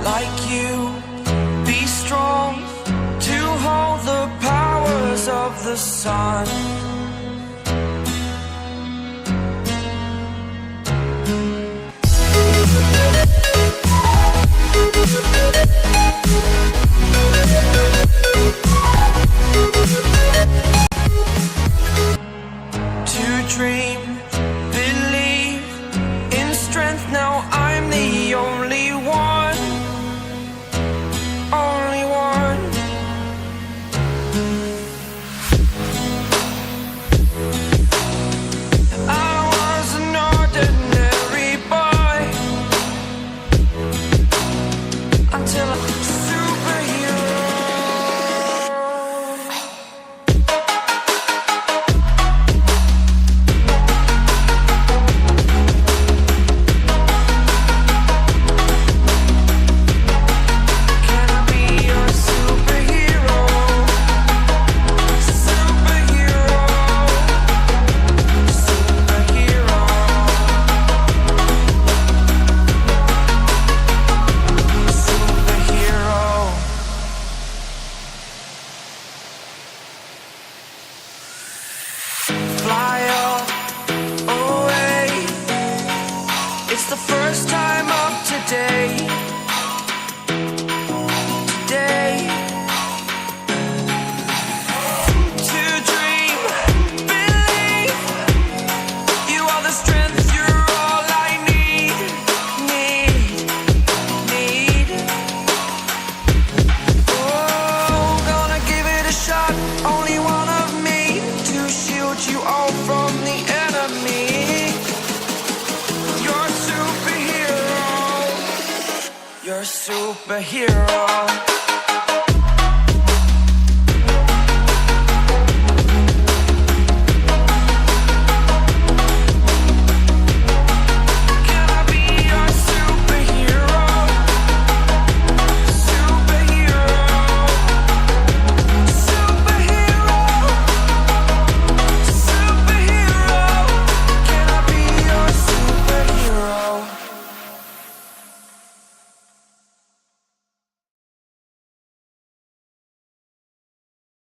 like you. Be strong to hold the powers of the sun. To dream, believe in strength. Now I'm the only one, only one. I was an ordinary boy until I'm a superhero. Fly up away. It's the first time of today. Today. To dream, believe. You are the strength, you're all I need. Oh, gonna give it a shot. Only one of me to shield you all from the enemy. You're a superhero. You're a superhero.